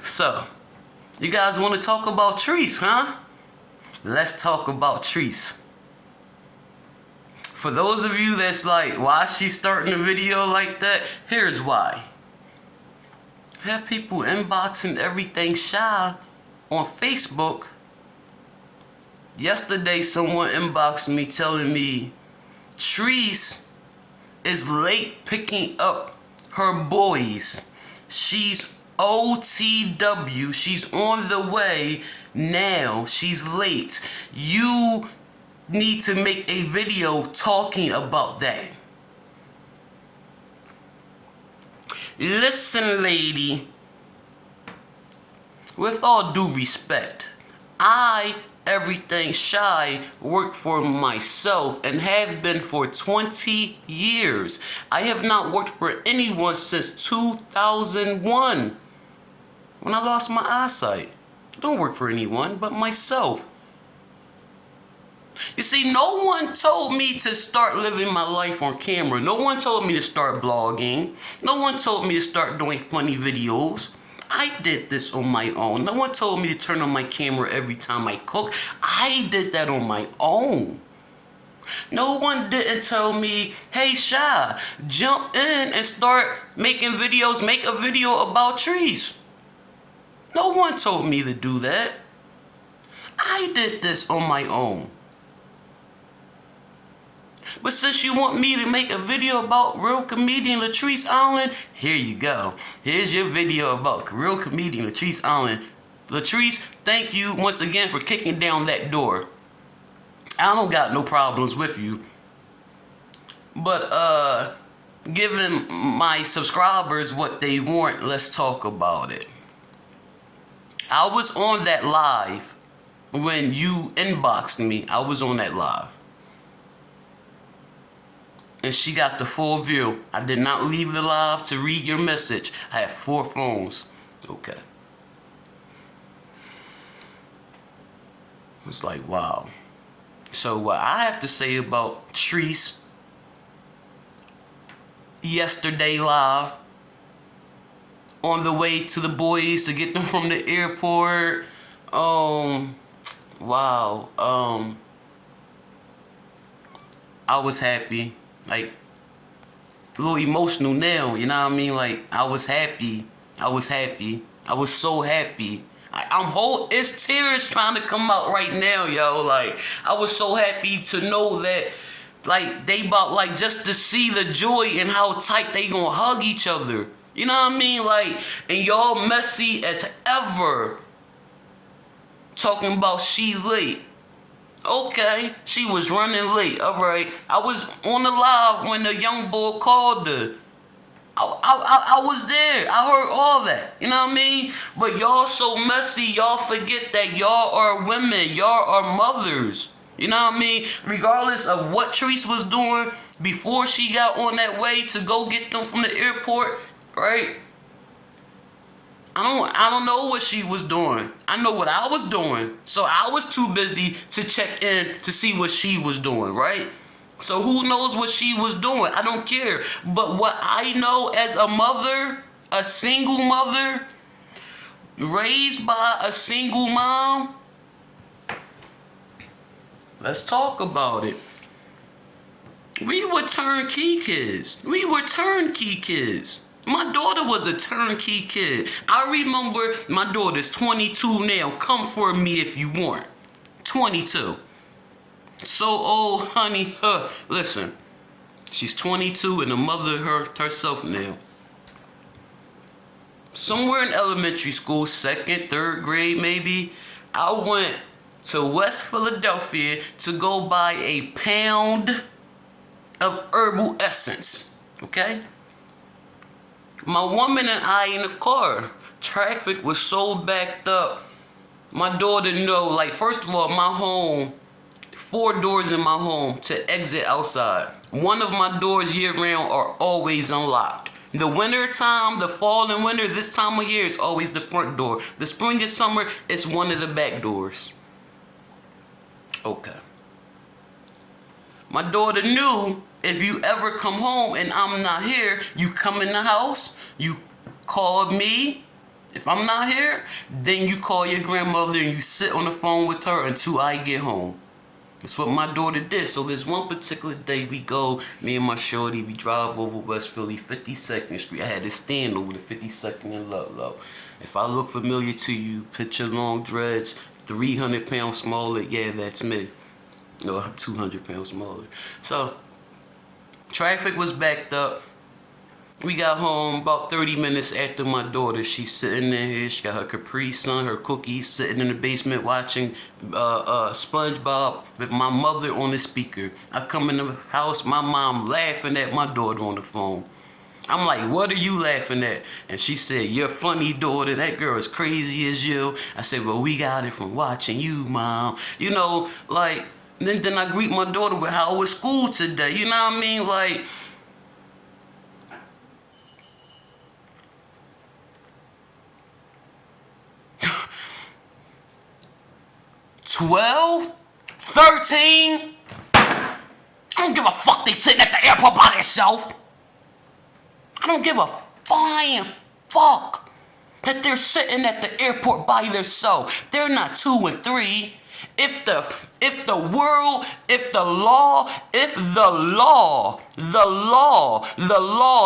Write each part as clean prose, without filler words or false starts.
So, you guys want to talk about Treese, huh? Let's talk about Treese. For those of you that's like, why is she starting a video like that? Here's why. Have people inboxing everything shy on Facebook. Yesterday, someone inboxed me telling me Treese is late picking up her boys. She's OTW. She's on the way now. She's late. You need to make a video talking about that. Listen, lady. With all due respect, everything shy, work for myself and have been for 20 years. I have not worked for anyone since 2001 when I lost my eyesight. Don't work for anyone but myself. You see, no one told me to start living my life on camera. No one told me to start blogging. No one told me to start doing funny videos. I did this on my own. No one told me to turn on my camera every time I cook. I did that on my own. No one didn't tell me, hey Shy, jump in and start making videos, make a video about trees. No one told me to do that. I did this on my own. But since you want me to make a video about real comedian Latrice Allen, here you go. Here's your video about real comedian Latrice Allen. Latrice, thank you once again for kicking down that door. I don't got no problems with you. But giving my subscribers what they want, let's talk about it. I was on that live when you inboxed me. I was on that live. And she got the full view. I did not leave the live to read your message. I have 4 phones. Okay. It's like, wow. So what I have to say about Treese yesterday live on the way to the boys to get them from the airport. Wow. I was happy. Like, a little emotional now, you know what I mean? Like, I was happy. I was so happy. It's tears trying to come out right now, yo. Like, I was so happy to know that, like, they about, like, just to see the joy and how tight they gonna hug each other. You know what I mean? Like, and y'all messy as ever talking about she late. Okay, she was running late. All right, I was on the live when the young boy called her. I was there. I heard all that. You know what I mean? But y'all so messy, y'all forget that y'all are women. Y'all are mothers. You know what I mean? Regardless of what Treese was doing before she got on that way to go get them from the airport, right? I don't know what she was doing. I know what I was doing. So I was too busy to check in to see what she was doing, right? So who knows what she was doing? I don't care. But what I know as a mother, a single mother, raised by a single mom, let's talk about it. We were turnkey kids. My daughter was a turnkey kid. I remember my daughter's 22 now. Come for me if you want. 22. So old, honey. Listen, she's 22 and a mother herself now. Somewhere in elementary school, 2nd, 3rd grade maybe, I went to West Philadelphia to go buy a pound of herbal essence. Okay? My woman and I in the car. Traffic was so backed up. My daughter know, like, first of all, my home, 4 doors in my home to exit outside. One of my doors year round are always unlocked. The winter time, the fall and winter, this time of year is always the front door. The spring and summer, it's one of the back doors. Okay. My daughter knew if you ever come home and I'm not here, you come in the house, you call me, If I'm not here, then you call your grandmother and you sit on the phone with her until I get home. That's what my daughter did. So there's one particular day we go, me and my shorty, we drive over West Philly, 52nd Street. I had this stand over the 52nd and Ludlow. If I look familiar to you, picture long dreads, 300 pounds smaller, yeah, that's me. No, 200 pounds smaller. So, traffic was backed up. We got home about 30 minutes after my daughter. She's sitting in here. She got her Capri Sun, her cookies, sitting in the basement watching SpongeBob with my mother on the speaker. I come in the house, my mom laughing at my daughter on the phone. I'm like, what are you laughing at? And she said, you're funny, daughter. That girl is crazy as you. I said, well, we got it from watching you, Mom. You know, like, then I greet my daughter with how was school today. You know what I mean? Like, 12, 13. I don't give a fuck they sitting at the airport by themselves. I don't give a flying fuck that they're sitting at the airport by themselves. They're not 2 and 3. If the law,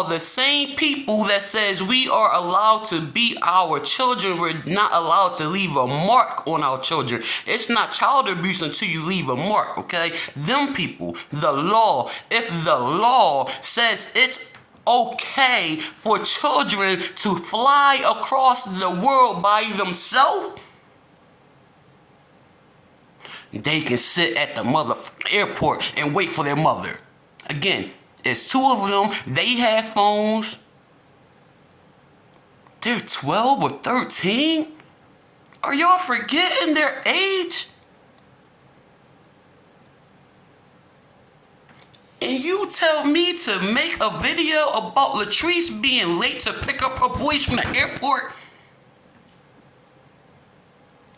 the same people that says we are allowed to beat our children, we're not allowed to leave a mark on our children. It's not child abuse until you leave a mark, okay? Them people, the law, if the law says it's okay for children to fly across the world by themselves, they can sit at the airport and wait for their mother. Again, it's 2 of them. They have phones. They're 12 or 13? Are y'all forgetting their age? And you tell me to make a video about Latrice being late to pick up her boys from the airport?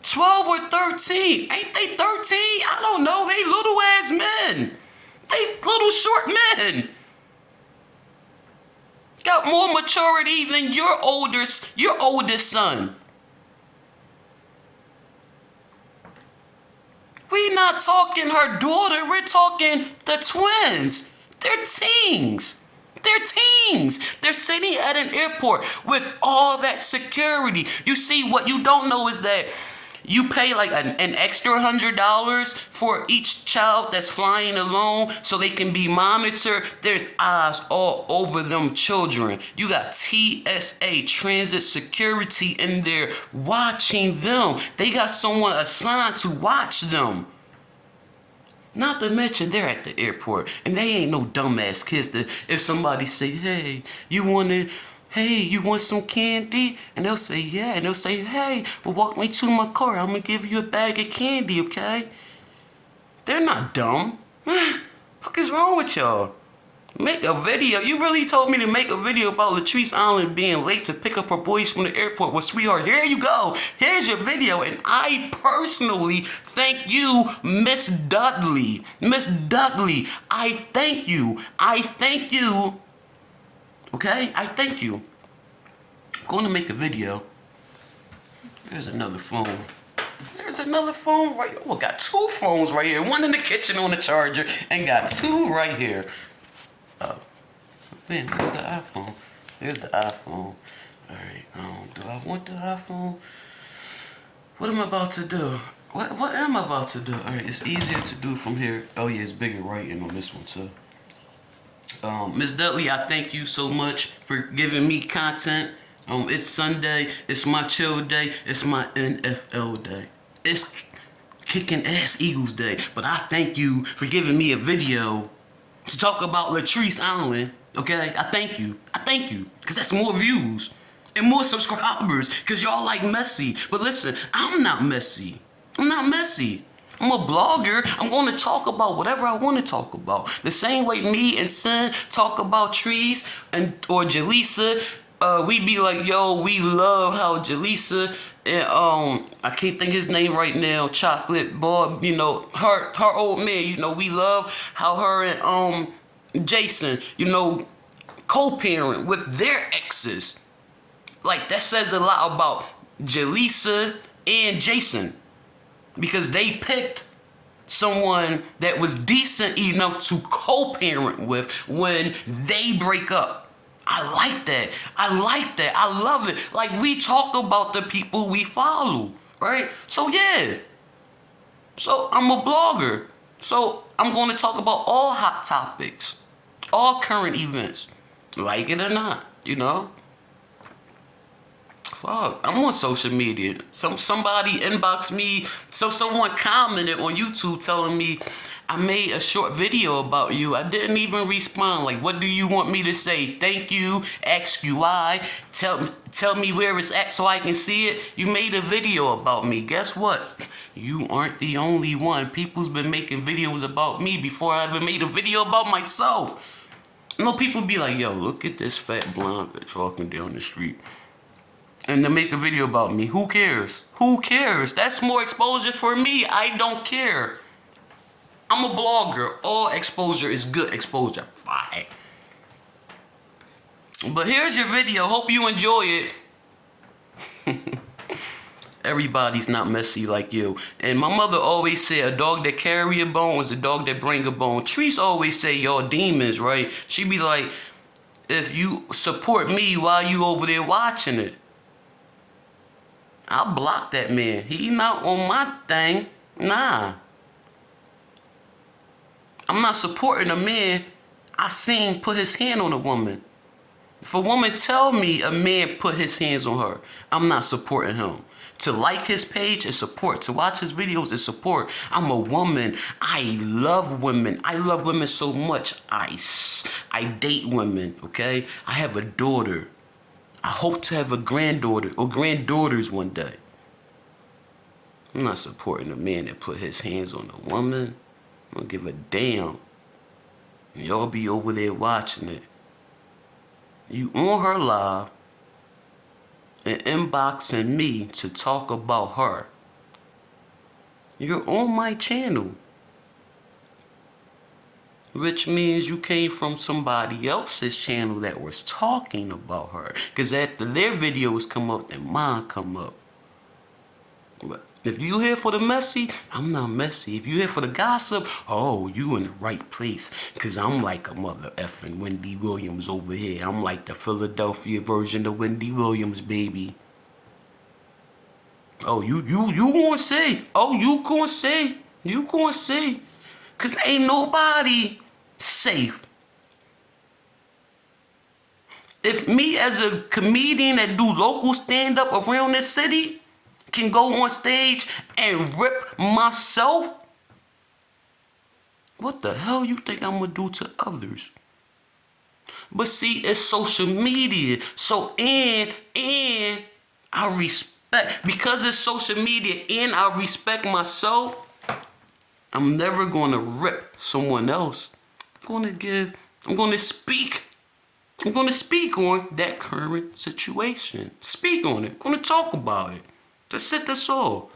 12 or 13. Ain't they 13? I don't know. They little ass men. They little short men. Got more maturity than your oldest son. We not talking her daughter. We're talking the twins. They're teens. They're sitting at an airport with all that security. You see, what you don't know is that you pay like an extra $100 for each child that's flying alone so they can be monitored. There's eyes all over them children. You got TSA, transit security, in there watching them. They got someone assigned to watch them. Not to mention they're at the airport and they ain't no dumbass kids that if somebody say, hey, you want some candy? And they'll say, yeah. And they'll say, hey, well, walk me to my car. I'm going to give you a bag of candy, okay? They're not dumb. What the fuck is wrong with y'all? Make a video. You really told me to make a video about Latrice Allen being late to pick up her boys from the airport. Well, sweetheart, here you go. Here's your video. And I personally thank you, Miss Dudley. Miss Dudley, I thank you. Okay? I thank you. I'm going to make a video. There's another phone. There's another phone right here. Oh, I got 2 phones right here. One in the kitchen on the charger and got 2 right here. Oh, man, there's the iPhone. There's the iPhone. All right, do I want the iPhone? What am I about to do? What am I about to do? All right, it's easier to do from here. Oh, yeah, it's bigger writing on this one, too. Ms. Dudley, I thank you so much for giving me content. It's Sunday. It's my chill day. It's my NFL day. It's kicking ass Eagles day. But I thank you for giving me a video to talk about Latrice Allen, okay? I thank you. Because that's more views and more subscribers because y'all like messy. But listen, I'm not messy. I'm a blogger. I'm going to talk about whatever I want to talk about. The same way me and Sin talk about trees or Jaleesa. We be like, yo, we love how Jaleesa and I can't think his name right now, Chocolate Bob, you know, her old man, you know, we love how her and Jason, you know, co-parent with their exes. Like, that says a lot about Jaleesa and Jason, because they picked someone that was decent enough to co-parent with when they break up. I like that. I like that. I love it. Like, we talk about the people we follow, right? So yeah. So I'm a blogger. So I'm going to talk about all hot topics, all current events, like it or not, you know? Fuck, I'm on social media. Somebody inboxed me, so someone commented on YouTube telling me I made a short video about you. I didn't even respond. Like, what do you want me to say? Thank you, ask you why, tell me where it's at so I can see it. You made a video about me. Guess what? You aren't the only one. People's been making videos about me before I ever made a video about myself. You know, people be like, yo, look at this fat blonde bitch walking down the street. And to make a video about me. Who cares? Who cares? That's more exposure for me. I don't care. I'm a blogger. All exposure is good exposure. Bye. But here's your video. Hope you enjoy it. Everybody's not messy like you. And my mother always said a dog that carry a bone is a dog that bring a bone. Treese always say y'all demons, right? She be like, if you support me, why you over there watching it? I'll block that man. He not on my thing. Nah. I'm not supporting a man I seen put his hand on a woman. If a woman tell me a man put his hands on her, I'm not supporting him. To like his page is support. To watch his videos is support. I'm a woman. I love women. I love women so much. I date women, okay? I have a daughter. I hope to have a granddaughter or granddaughters one day. I'm not supporting a man that put his hands on a woman. I don't give a damn. Y'all be over there watching it. You on her live and inboxing me to talk about her. You're on my channel. Which means you came from somebody else's channel that was talking about her. Because after their videos come up, then mine come up. But if you here for the messy, I'm not messy. If you here for the gossip, oh, you in the right place. Because I'm like a mother effing Wendy Williams over here. I'm like the Philadelphia version of Wendy Williams, baby. Oh, you gonna say. Oh, you gonna say. You gonna say. Because ain't nobody safe. If me as a comedian that do local stand-up around this city can go on stage and rip myself, what the hell you think I'm gonna do to others? But see, it's social media. So, and I respect, because it's social media and I respect myself, I'm never gonna rip someone else. I'm gonna speak on that current situation. Speak on it. I'm gonna talk about it. That's it, that's all.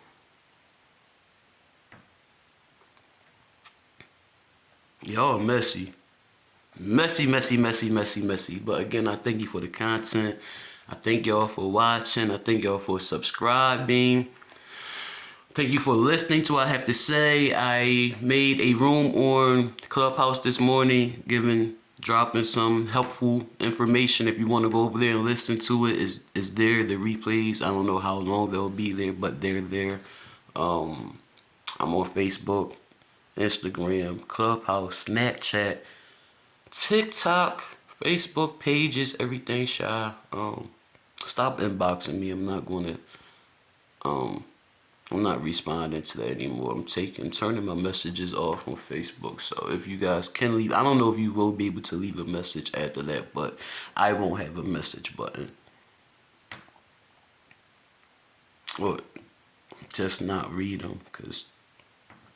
Y'all messy. Messy. But again, I thank you for the content. I thank y'all for watching. I thank y'all for subscribing. Thank you for listening to what I have to say. I made a room on Clubhouse this morning, dropping some helpful information. If you want to go over there and listen to it, is there. The replays, I don't know how long they'll be there, but they're there. I'm on Facebook, Instagram, Clubhouse, Snapchat, TikTok, Facebook pages, everything shy. Stop inboxing me. I'm not responding to that anymore. I'm turning my messages off on Facebook. So if you guys can leave, I don't know if you will be able to leave a message after that, but I won't have a message button. Well, just not read them, because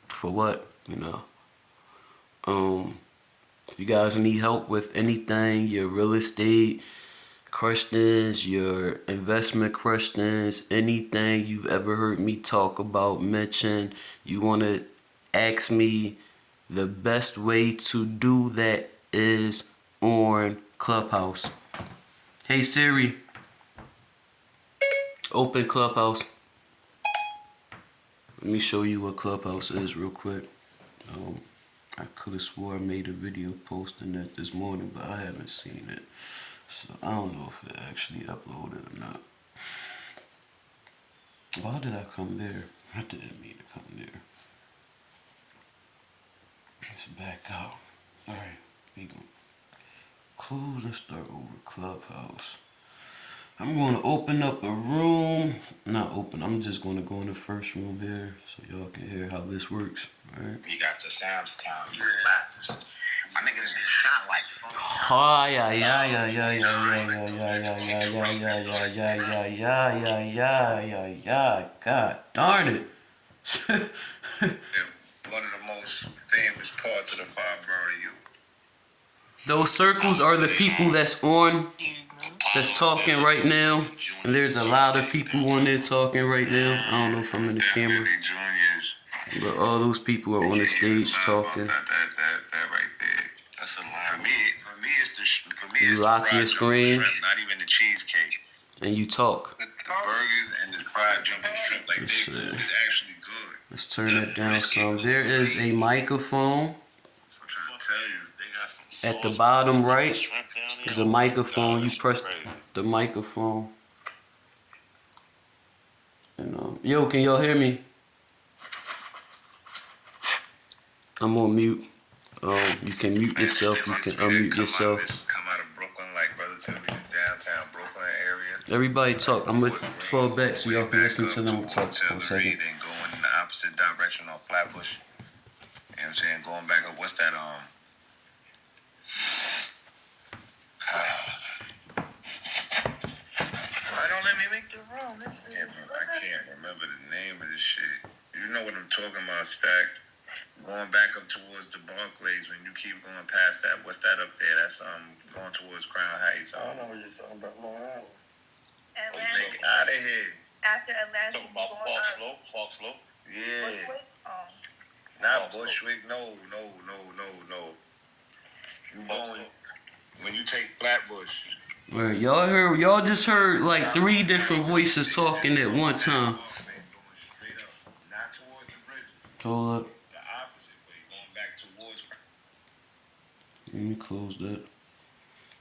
for what, you know? If you guys need help with anything, your real estate questions, your investment questions, anything you've ever heard me talk about, mention, you want to ask me, the best way to do that is on Clubhouse. Hey Siri, Open Clubhouse. Let me show you what Clubhouse is real quick. I could have swore I made a video posting that this morning, but I haven't seen it. So I don't know if it actually uploaded or not. Why did I come there? I didn't mean to come there. Let's back out. Alright, we gonna close and start over Clubhouse. I'm gonna open up a room. Not open, I'm just gonna go in the first room here so y'all can hear how this works. Alright. You got to Sam's Town, you relax. My nigga done been shot like fuck. God darn it. One of the most famous parts of the five borough of you. Those circles are the people that's talking right now. And there's a lot of people on there talking right now. I don't know if I'm in the camera. But all those people are on the stage talking. That right there. That's a lie. For me, it's You lock your screen. Not even the cheesecake. And you talk. The burgers and the fried jumping shrimp, like Let's they see. food is actually good. Let's turn that down some. There is a microphone. I'm trying to tell you, they got some At the bottom right, there's a microphone. You press the microphone. And, yo, can y'all hear me? I'm on mute. You can mute yourself. You can unmute yourself. Come out of Brooklyn, like relatively downtown Brooklyn area. Everybody talk. I'm gonna fall back so y'all can listen to them talk for a second. Then going in the opposite direction on Flatbush. You know what I'm saying? Going back up, what's that? Why don't let me make the wrong? I can't remember the name of this shit. You know what I'm talking about, Stack. Going back up towards the Barclays, when you keep going past that, what's that up there? That's going towards Crown Heights. I don't know what you're talking about. Long Island. Atlanta. Out of here. After Atlanta, Talking about Clark Slope. Yeah. Bushwick? Not Bushwick. No. You going when you take Flatbush. Right, y'all just heard like 3 different voices talking at one time. Not towards the bridge. Hold up. The opposite way, going back towards. Let me close that.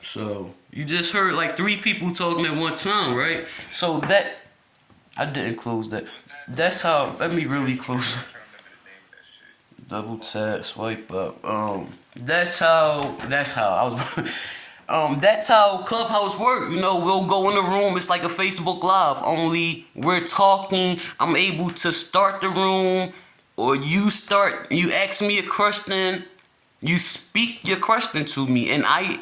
So you just heard like 3 people talking at one time, right? So that I didn't close that. That's how. Let me really close it. Double tap, swipe up. That's how I was. That's how Clubhouse work. You know, we'll go in the room. It's like a Facebook Live. Only we're talking. I'm able to start the room, or you ask me a question. You speak your question to me, and I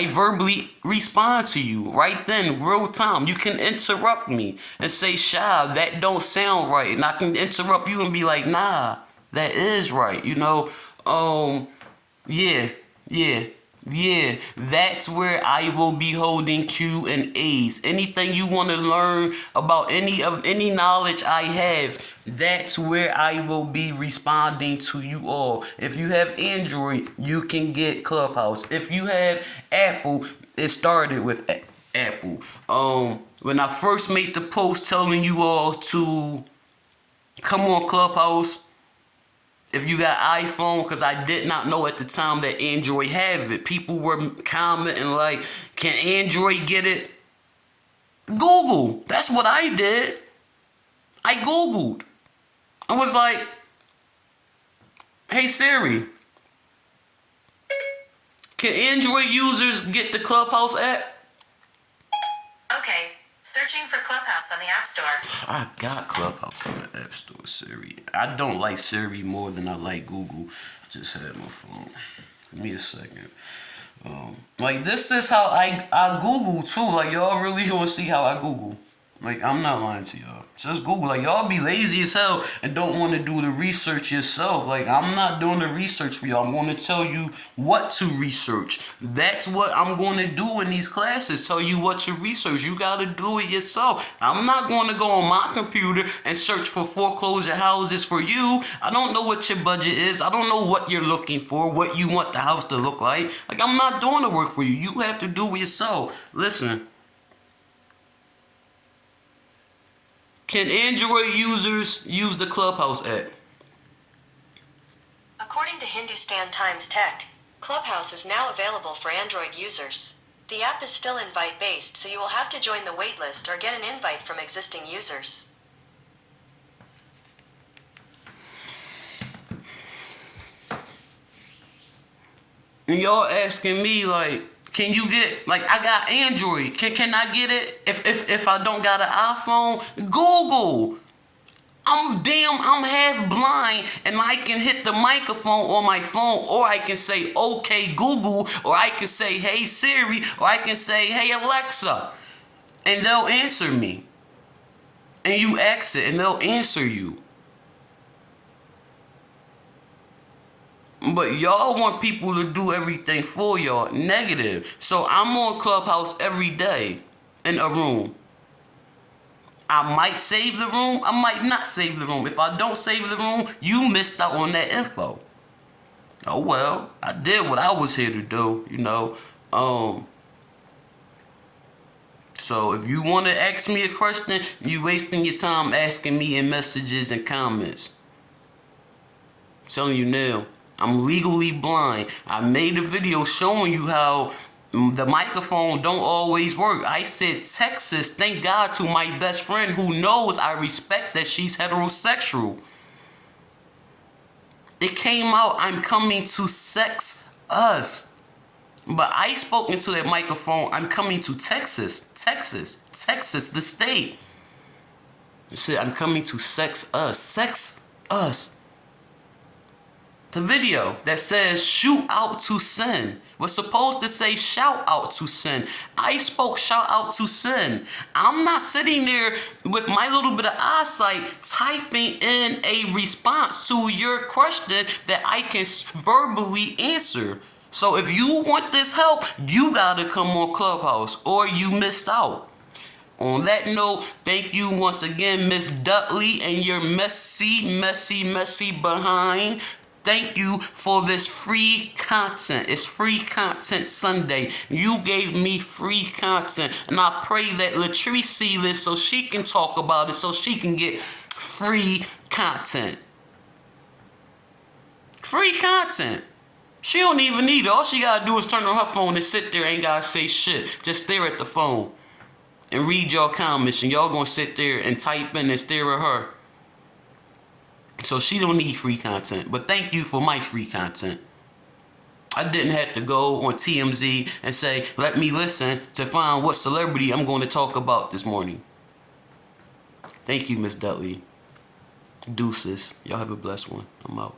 verbally respond to you right then, real time. You can interrupt me and say, "Sha, that don't sound right," and I can interrupt you and be like, "Nah, that is right." You know, yeah. That's where I will be holding Q&As. Anything you want to learn about any knowledge I have, that's where I will be responding to you all. If you have Android, you can get Clubhouse. If you have Apple, it started with Apple. When I first made the post telling you all to come on Clubhouse, if you got iPhone, because I did not know at the time that Android have it. People were commenting like, can Android get it? Google. That's what I did. I Googled. I was like, hey Siri, can Android users get the Clubhouse app? Okay, searching for Clubhouse on the App Store. I got Clubhouse on the App Store, Siri. I don't like Siri more than I like Google. I just had my phone. Give me a second. Like this is how I Google too. Like y'all really gonna see how I Google. Like I'm not lying to y'all. Just Google. Like y'all be lazy as hell and don't want to do the research yourself. Like I'm not doing the research for y'all. I'm going to tell you what to research. That's what I'm going to do in these classes. Tell you what to research. You got to do it yourself. I'm not going to go on my computer and search for foreclosure houses for you. I don't know what your budget is. I don't know what you're looking for, what you want the house to look like. Like I'm not doing the work for you. You have to do it yourself. Listen. Can Android users use the Clubhouse app? According to Hindustan Times Tech, Clubhouse is now available for Android users. The app is still invite-based, so you will have to join the waitlist or get an invite from existing users. And y'all asking me like, can you get, like, I got Android. Can I get it if I don't got an iPhone? Google. I'm half blind and I can hit the microphone on my phone, or I can say, okay, Google, or I can say, hey, Siri, or I can say, hey, Alexa, and they'll answer me. And you ask it and they'll answer you. But y'all want people to do everything for y'all. Negative. So I'm on Clubhouse every day in a room. I might save the room, I might not save the room. If I don't save the room, you missed out on that info. Oh well, I did what I was here to do, you know. So if you want to ask me a question, you wasting your time asking me in messages and comments. I'm telling you now, I'm legally blind. I made a video showing you how the microphone don't always work. I said Texas, thank God to my best friend who knows I respect that she's heterosexual. It came out, I'm coming to sex us. But I spoke into that microphone, I'm coming to Texas, the state. I said, I'm coming to sex us. The video that says shoot out to sin was supposed to say shout out to sin. I spoke shout out to sin. I'm not sitting there with my little bit of eyesight typing in a response to your question that I can verbally answer. So if you want this help, you gotta come on Clubhouse or you missed out. On that note, thank you once again, Miss Dudley, and your messy behind. Thank you for this free content. It's free content Sunday. You gave me free content. And I pray that Latrice see this so she can talk about it, so she can get free content. Free content. She don't even need it. All she gotta do is turn on her phone and sit there, ain't gotta say shit. Just stare at the phone and read y'all comments, and y'all gonna sit there and type in and stare at her. So she don't need free content. But thank you for my free content. I didn't have to go on TMZ and say, let me listen to find what celebrity I'm going to talk about this morning. Thank you, Miss Dudley. Deuces. Y'all have a blessed one. I'm out.